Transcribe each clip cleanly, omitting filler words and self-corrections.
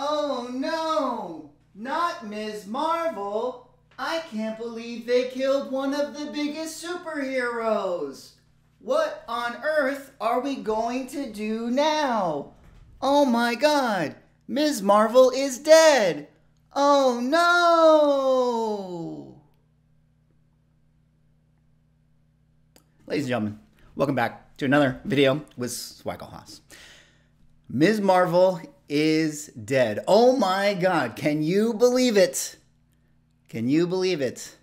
Oh no! Not Ms. Marvel! I can't believe they killed one of the biggest superheroes! What on earth are we going to do now? Oh my god! Ms. Marvel is dead! Oh no! Ladies and gentlemen, welcome back to another video with Swaggle Haas. Ms. Marvel is dead. Oh my god, can you believe it? Can you believe it?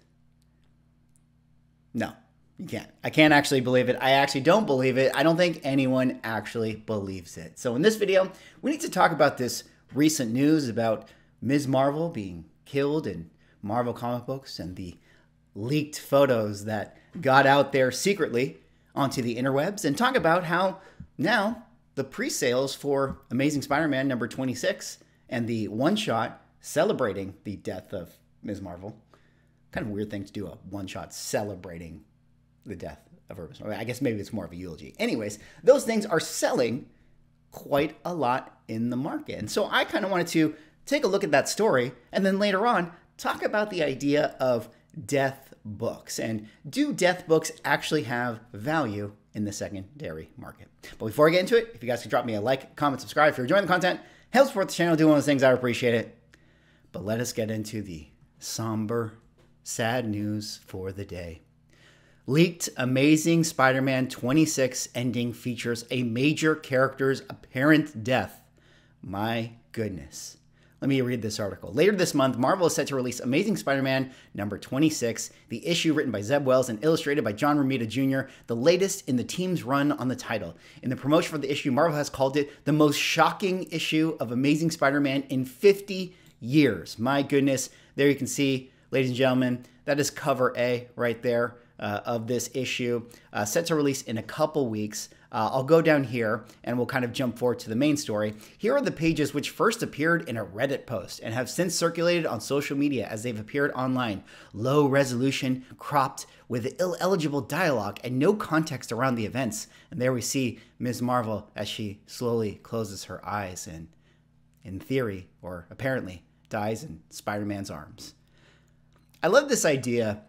No, you can't. I can't actually believe it. I actually don't believe it. I don't think anyone actually believes it. So in this video, we need to talk about this recent news about Ms. Marvel being killed in Marvel comic books and the leaked photos that got out there secretly onto the interwebs, and talk about how now the pre-sales for Amazing Spider-Man number 26 and the one-shot celebrating the death of Ms. Marvel. Kind of a weird thing to do, a one-shot celebrating the death of her. I guess maybe it's more of a eulogy. Anyways, those things are selling quite a lot in the market. And so I kind of wanted to take a look at that story and then later on talk about the idea of death books. And do death books actually have value in the secondary market? But before I get into it, if you guys could drop me a like, comment, subscribe if you're enjoying the content, help support the channel, do one of those things, I would appreciate it. But let us get into the somber, sad news for the day. Leaked Amazing Spider-Man 26 ending features a major character's apparent death. My goodness. Let me read this article. Later this month, Marvel is set to release Amazing Spider-Man number 26, the issue written by Zeb Wells and illustrated by John Romita Jr., the latest in the team's run on the title. In the promotion for the issue, Marvel has called it the most shocking issue of Amazing Spider-Man in 50 years. My goodness. There you can see, ladies and gentlemen, that is cover A right there of this issue, set to release in a couple weeks. I'll go down here and we'll kind of jump forward to the main story. Here are the pages which first appeared in a Reddit post and have since circulated on social media as they've appeared online. Low resolution, cropped, with illegible dialogue and no context around the events. And there we see Ms. Marvel as she slowly closes her eyes and, in theory, or apparently, dies in Spider-Man's arms. I love this idea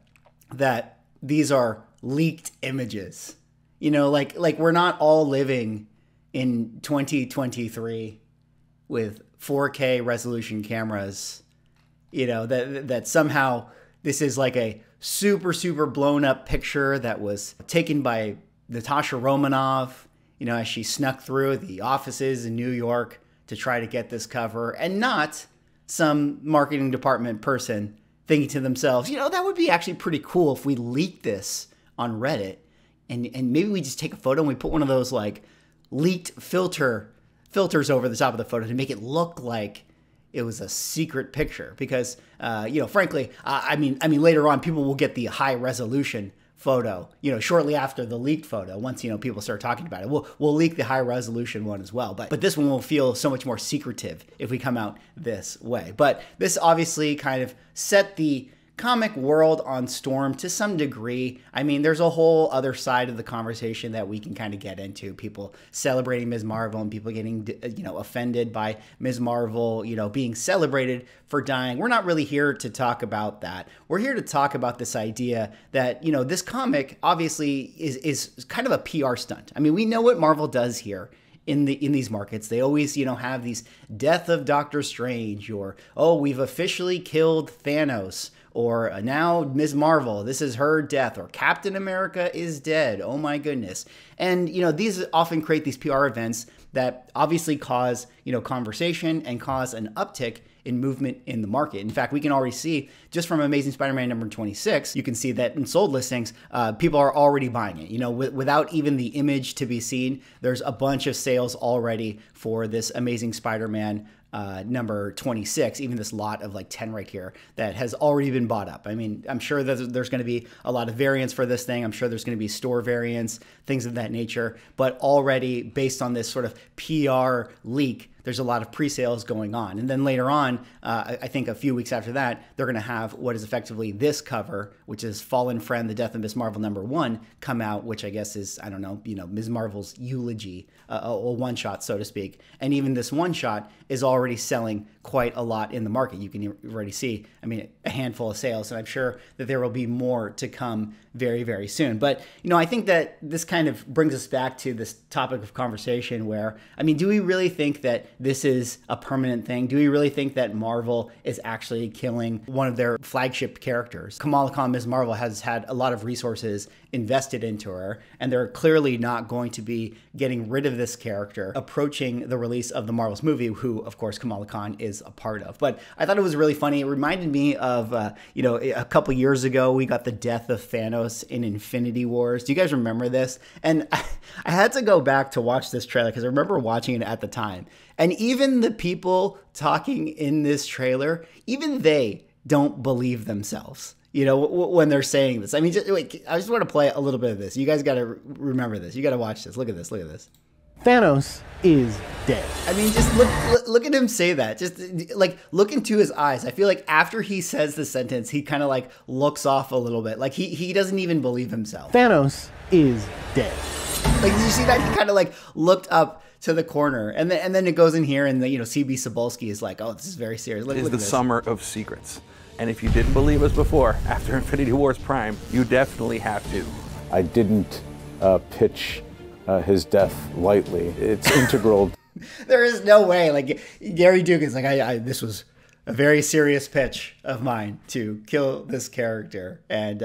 that these are leaked images. You know, like we're not all living in 2023 with 4K resolution cameras, you know, that somehow this is like a super blown up picture that was taken by Natasha Romanoff, you know, as she snuck through the offices in New York to try to get this cover, and not some marketing department person thinking to themselves, you know, that would be actually pretty cool if we leaked this on Reddit. And maybe we just take a photo and we put one of those like leaked filters over the top of the photo to make it look like it was a secret picture. Because, you know, frankly, I mean, later on people will get the high resolution photo, you know, shortly after the leaked photo. Once, you know, people start talking about it, we'll leak the high resolution one as well. But this one will feel so much more secretive if we come out this way. But this obviously kind of set the comic world on storm to some degree. I mean, there's a whole other side of the conversation that we can kind of get into. People celebrating Ms. Marvel and people getting, you know, offended by Ms. Marvel, you know, being celebrated for dying. We're not really here to talk about that. We're here to talk about this idea that, you know, this comic obviously is kind of a PR stunt. I mean, we know what Marvel does here. In these markets, they always, you know, have these death of Doctor Strange, or, oh, we've officially killed Thanos, or now Ms. Marvel, this is her death, or Captain America is dead. Oh my goodness. And, you know, these often create these PR events that obviously cause, you know, conversation and cause an uptick in movement in the market. In fact, we can already see just from Amazing Spider-Man number 26, you can see that in sold listings, people are already buying it. You know, without even the image to be seen, there's a bunch of sales already for this Amazing Spider-Man number 26, even this lot of like 10 right here that has already been bought up. I mean, I'm sure that there's going to be a lot of variants for this thing. I'm sure there's going to be store variants, things of that nature, but already based on this sort of PR leak, there's a lot of pre-sales going on. And then later on, I think a few weeks after that, they're going to have what is effectively this cover, which is Fallen Friend, The Death of Ms. Marvel #1, come out, which I guess is, I don't know, Ms. Marvel's eulogy, a one-shot, so to speak. And even this one-shot is already already selling quite a lot in the market. You can already see, I mean, a handful of sales, and I'm sure that there will be more to come very, very soon. But, I think that this kind of brings us back to this topic of conversation where, I mean, do we really think that this is a permanent thing? Do we really think that Marvel is actually killing one of their flagship characters? Kamala Khan, Ms. Marvel, has had a lot of resources invested into her, and they're clearly not going to be getting rid of this character approaching the release of the Marvel's movie, who, of course, Kamala Khan is a part of. But I thought it was really funny. It reminded me of, a couple years ago, we got the death of Thanos in Infinity Wars. Do you guys remember this? And I had to go back to watch this trailer because I remember watching it at the time. And even the people talking in this trailer, even they don't believe themselves, when they're saying this. I mean, I just want to play a little bit of this. You guys got to remember this. You got to watch this. Look at this. Look at this. Thanos is dead. I mean, just look at him say that. Just like look into his eyes. I feel like after he says the sentence, he kind of like looks off a little bit. Like he doesn't even believe himself. Thanos is dead. Like, did you see that? He kind of like looked up to the corner, and then it goes in here, and CB Cebulski is like, "Oh, this is very serious." Look at this. Summer of secrets. And if you didn't believe us before, after Infinity Wars Prime, you definitely have to. I didn't pitch his death lightly. It's integral. There is no way. Like, Gary Dugan's like, this was a very serious pitch of mine to kill this character and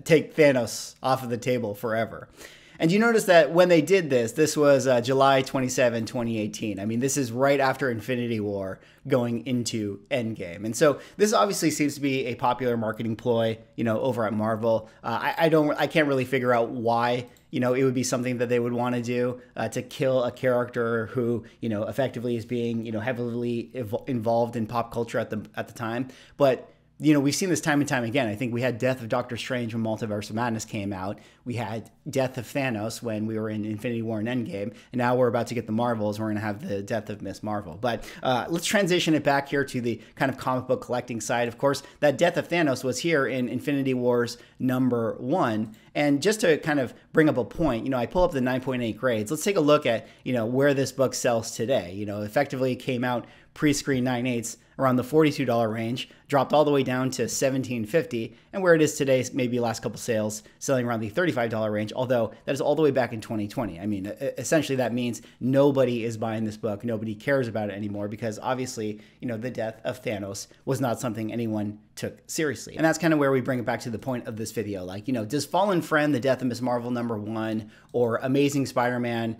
take Thanos off of the table forever. And you notice that when they did this, this was July 27, 2018. I mean, this is right after Infinity War going into Endgame. And so this obviously seems to be a popular marketing ploy, over at Marvel. I can't really figure out why, it would be something that they would want to do to kill a character who, effectively is being, heavily involved in pop culture at the time. But we've seen this time and time again. I think we had Death of Doctor Strange when Multiverse of Madness came out. We had Death of Thanos when we were in Infinity War and Endgame. And now we're about to get the Marvels. We're going to have the death of Miss Marvel. But let's transition it back here to the kind of comic book collecting side. Of course, that Death of Thanos was here in Infinity Wars #1. And just to kind of bring up a point, I pull up the 9.8 grades. Let's take a look at, where this book sells today. Effectively it came out pre-screen 9/8 around the $42 range, dropped all the way down to $17.50, and where it is today, maybe last couple sales, selling around the $35 range, although that is all the way back in 2020. I mean, essentially that means nobody is buying this book, nobody cares about it anymore, because obviously, the death of Thanos was not something anyone took seriously. And that's kind of where we bring it back to the point of this video. Like, does Fallen Friend, The Death of Miss Marvel #1, or Amazing Spider-Man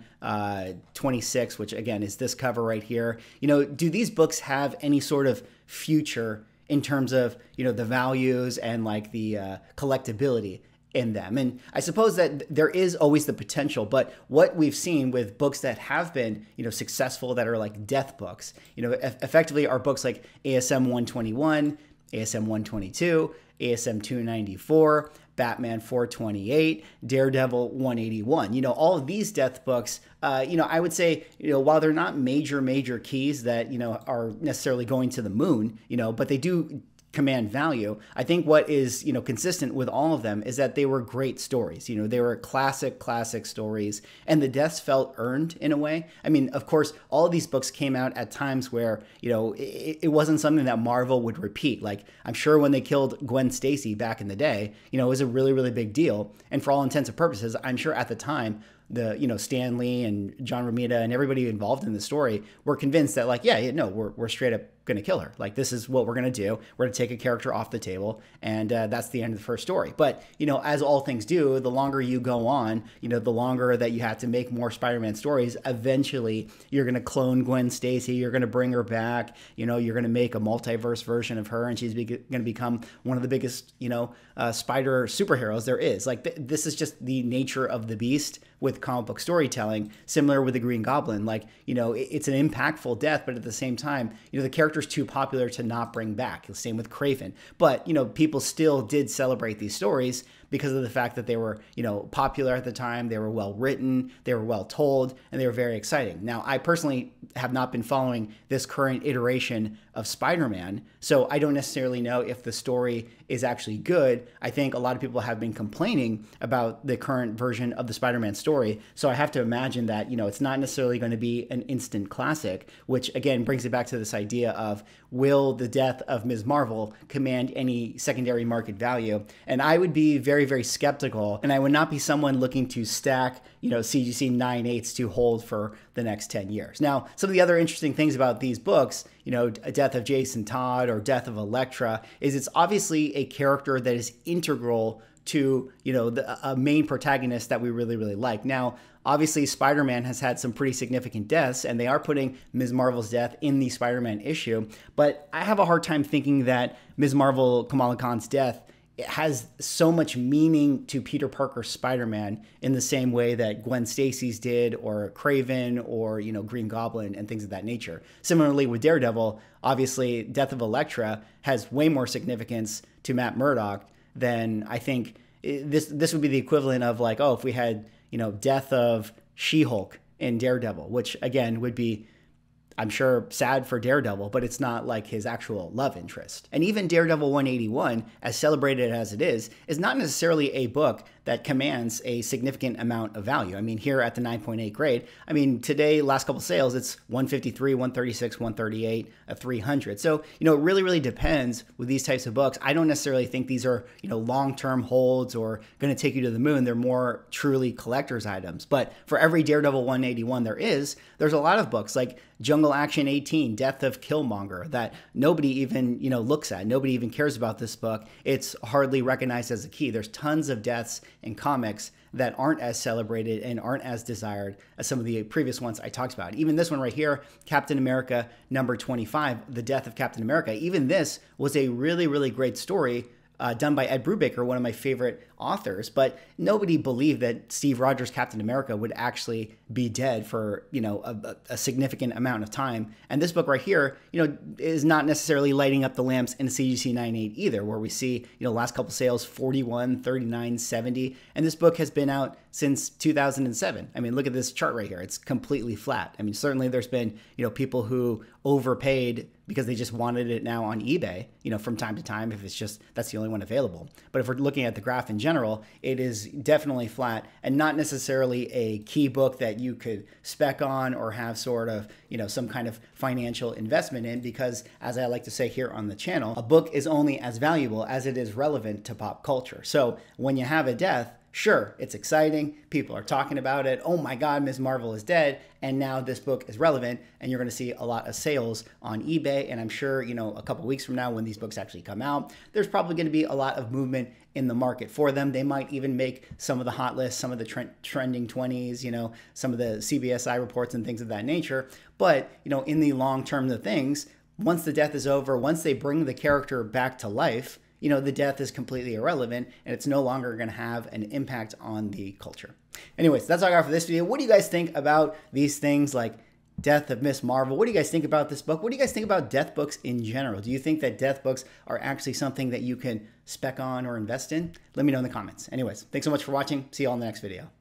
26, which again is this cover right here, do these books have any sort of future in terms of, the values and like the collectability in them? And I suppose that there is always the potential, but what we've seen with books that have been, successful, that are like death books, effectively are books like ASM 121, ASM 122, ASM 294, Batman 428, Daredevil 181. All of these death books, I would say, while they're not major keys that, are necessarily going to the moon, but they do command value. I think what is, consistent with all of them is that they were great stories. They were classic stories, and the deaths felt earned in a way. I mean, of course, all of these books came out at times where, it wasn't something that Marvel would repeat. Like, I'm sure when they killed Gwen Stacy back in the day, it was a really big deal. And for all intents and purposes, I'm sure at the time, Stan Lee and John Romita and everybody involved in the story were convinced that, like, we're straight up going to kill her. Like, this is what we're going to do. We're going to take a character off the table, and that's the end of the first story. But, as all things do, the longer you go on, the longer that you have to make more Spider-Man stories, eventually you're going to clone Gwen Stacy, you're going to bring her back, you're going to make a multiverse version of her, and she's going to become one of the biggest, spider superheroes there is. Like, this is just the nature of the beast with comic book storytelling, similar with the Green Goblin. Like, it's an impactful death, but at the same time, the character's too popular to not bring back. The same with Kraven. But, people still did celebrate these stories because of the fact that they were, popular at the time, they were well written, they were well told, and they were very exciting. Now, I personally have not been following this current iteration of Spider-Man, so I don't necessarily know if the story is actually good. I think a lot of people have been complaining about the current version of the Spider-Man story. So I have to imagine that, it's not necessarily going to be an instant classic, which again brings it back to this idea of, will the death of Ms. Marvel command any secondary market value? And I would be very, very skeptical, and I would not be someone looking to stack, CGC 9/8 to hold for the next 10 years. Now, some of the other interesting things about these books, A Death of Jason Todd or Death of Elektra, is it's obviously a character that is integral to, a main protagonist that we really, really like. Now, obviously, Spider-Man has had some pretty significant deaths, and they are putting Ms. Marvel's death in the Spider-Man issue. But I have a hard time thinking that Ms. Marvel, Kamala Khan's death, it has so much meaning to Peter Parker's Spider-Man in the same way that Gwen Stacy's did, or Kraven, or Green Goblin and things of that nature. Similarly with Daredevil, obviously Death of Elektra has way more significance to Matt Murdock than I think this would be the equivalent of, like, if we had Death of She-Hulk in Daredevil, which again would be, I'm sure, sad for Daredevil, but it's not like his actual love interest. And even Daredevil 181, as celebrated as it is not necessarily a book that commands a significant amount of value. I mean, here at the 9.8 grade, today, last couple sales, it's 153, 136, 138, 300. So, it really, really depends with these types of books. I don't necessarily think these are, long-term holds or going to take you to the moon. They're more truly collector's items. But for every Daredevil 181 there's a lot of books like Jungle Action 18, Death of Killmonger, that nobody even, looks at. Nobody even cares about this book. It's hardly recognized as a key. There's tons of deaths in comics that aren't as celebrated and aren't as desired as some of the previous ones I talked about. Even this one right here, Captain America number 25, The Death of Captain America. Even this was a really, really great story done by Ed Brubaker, one of my favorite authors, but nobody believed that Steve Rogers' Captain America would actually be dead for, a significant amount of time. And this book right here, is not necessarily lighting up the lamps in CGC 9/8 either, where we see, last couple sales, 41, 39, 70. And this book has been out since 2007. Look at this chart right here. It's completely flat. Certainly there's been, people who overpaid because they just wanted it now on eBay, from time to time, if it's just, that's the only one available. But if we're looking at the graph in general, it is definitely flat and not necessarily a key book that you could spec on or have sort of, some kind of financial investment in, because as I like to say here on the channel, a book is only as valuable as it is relevant to pop culture. So when you have a death, sure, it's exciting. People are talking about it. Oh my God, Ms. Marvel is dead. And now this book is relevant, and you're going to see a lot of sales on eBay. And I'm sure, a couple weeks from now, when these books actually come out, there's probably going to be a lot of movement in the market for them. They might even make some of the hot lists, some of the trending 20s, some of the CBSI reports and things of that nature. But, in the long term of things, once the death is over, once they bring the character back to life, the death is completely irrelevant, and it's no longer going to have an impact on the culture. Anyways, that's all I got for this video. What do you guys think about these things like Death of Ms. Marvel? What do you guys think about this book? What do you guys think about death books in general? Do you think that death books are actually something that you can spec on or invest in? Let me know in the comments. Anyways, thanks so much for watching. See you all in the next video.